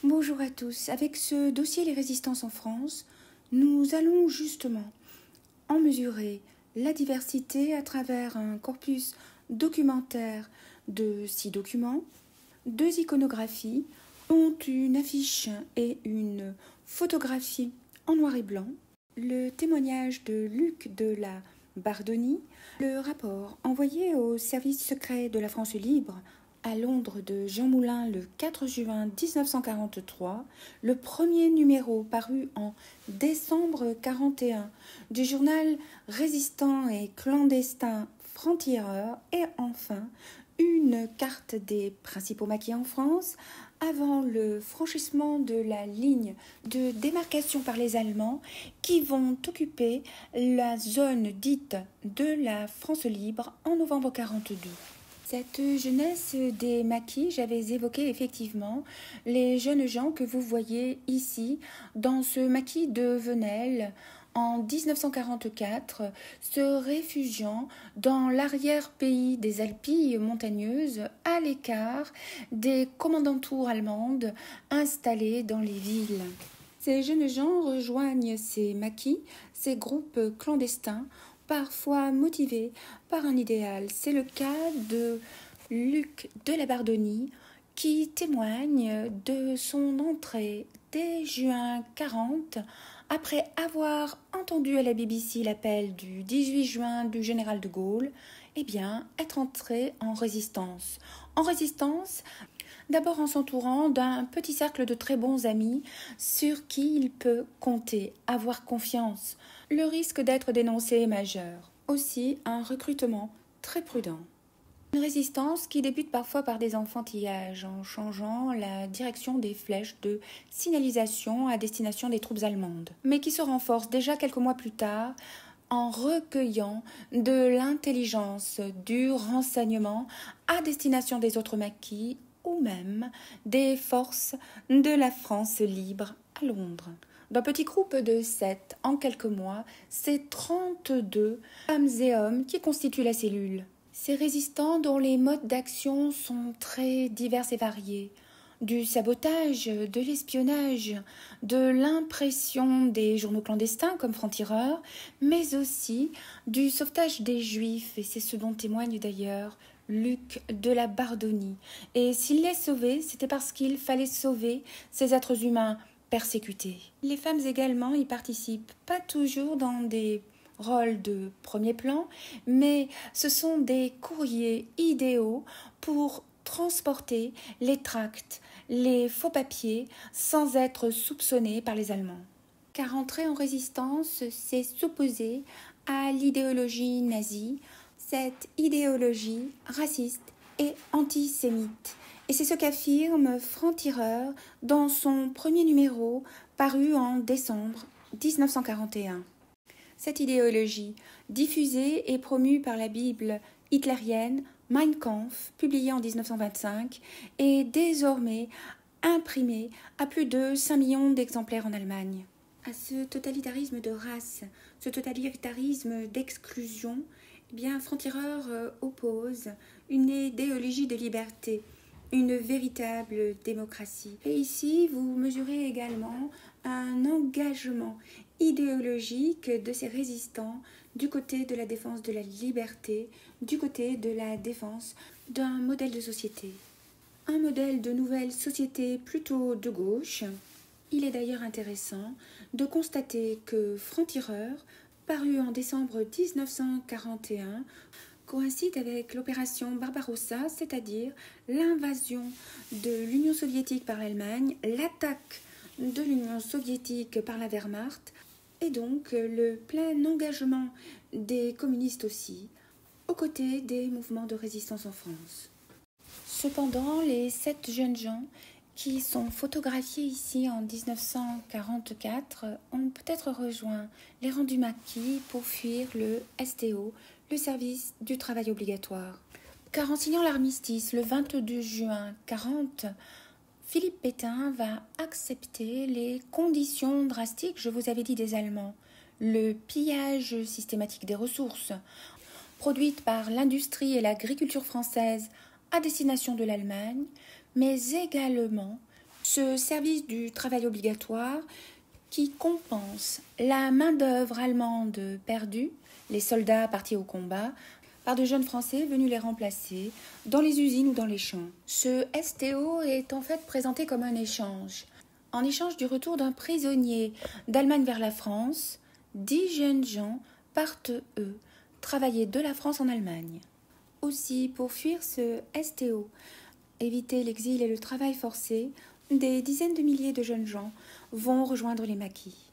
Bonjour à tous. Avec ce dossier Les résistances en France, nous allons justement en mesurer la diversité à travers un corpus documentaire de 6 documents, 2 iconographies, dont une affiche et une photographie en noir et blanc, le témoignage de Luc de la Bardoni, le rapport envoyé au service secret de la France libre à Londres de Jean Moulin le 4 juin 1943, le premier numéro paru en décembre 1941 du journal résistant et clandestin Franc-Tireur et enfin une carte des principaux maquis en France avant le franchissement de la ligne de démarcation par les Allemands qui vont occuper la zone dite de la France libre en novembre 1942. Cette jeunesse des maquis, j'avais évoqué effectivement les jeunes gens que vous voyez ici dans ce maquis de Venelle en 1944, se réfugiant dans l'arrière-pays des Alpilles montagneuses, à l'écart des commandantures allemandes installées dans les villes. Ces jeunes gens rejoignent ces maquis, ces groupes clandestins, parfois motivés par un idéal. C'est le cas de Luc de la Bardoni, qui témoigne de son entrée dès juin 1940, après avoir entendu à la BBC l'appel du 18 juin du général de Gaulle, être entré en résistance. En résistance, d'abord en s'entourant d'un petit cercle de très bons amis sur qui il peut compter, avoir confiance. Le risque d'être dénoncé est majeur. Aussi, un recrutement très prudent. Une résistance qui débute parfois par des enfantillages en changeant la direction des flèches de signalisation à destination des troupes allemandes, mais qui se renforce déjà quelques mois plus tard en recueillant de l'intelligence, du renseignement à destination des autres maquis ou même des forces de la France libre à Londres. D'un petit groupe de 7 en quelques mois, c'est 32 femmes et hommes qui constituent la cellule. Ces résistants dont les modes d'action sont très divers et variés, du sabotage, de l'espionnage, de l'impression des journaux clandestins comme Franc-Tireur, mais aussi du sauvetage des Juifs, et c'est ce dont témoigne d'ailleurs Luc de la Bardoni. Et s'il les sauvait, c'était parce qu'il fallait sauver ces êtres humains persécutés. Les femmes également y participent, pas toujours dans des rôle de premier plan, mais ce sont des courriers idéaux pour transporter les tracts, les faux papiers, sans être soupçonnés par les Allemands. Car entrer en résistance, c'est s'opposer à l'idéologie nazie, cette idéologie raciste et antisémite. Et c'est ce qu'affirme Franc-Tireur dans son premier numéro paru en décembre 1941. Cette idéologie, diffusée et promue par la Bible hitlérienne Mein Kampf, publiée en 1925, est désormais imprimée à plus de 5 millions d'exemplaires en Allemagne. À ce totalitarisme de race, ce totalitarisme d'exclusion, Franc-Tireur oppose une idéologie de liberté, une véritable démocratie. Et ici, vous mesurez également un engagement idéologique de ces résistants du côté de la défense de la liberté, du côté de la défense d'un modèle de société. Un modèle de nouvelle société plutôt de gauche. Il est d'ailleurs intéressant de constater que Franc-Tireur, paru en décembre 1941, coïncide avec l'opération Barbarossa, c'est-à-dire l'invasion de l'Union soviétique par l'Allemagne, l'attaque de l'Union soviétique par la Wehrmacht, et donc le plein engagement des communistes aussi, aux côtés des mouvements de résistance en France. Cependant, les 7 jeunes gens qui sont photographiés ici en 1944 ont peut-être rejoint les rangs du maquis pour fuir le STO, le service du travail obligatoire. Car en signant l'armistice le 22 juin 1940, Philippe Pétain va accepter les conditions drastiques, je vous avais dit, des Allemands. Le pillage systématique des ressources produites par l'industrie et l'agriculture française à destination de l'Allemagne, mais également Ce service du travail obligatoire qui compense la main-d'œuvre allemande perdue, les soldats partis au combat, par de jeunes Français venus les remplacer dans les usines ou dans les champs. Ce STO est en fait présenté comme un échange. En échange du retour d'un prisonnier d'Allemagne vers la France, 10 jeunes gens partent, eux, travailler de la France en Allemagne. Aussi, pour fuir ce STO, éviter l'exil et le travail forcé, des dizaines de milliers de jeunes gens vont rejoindre les maquis.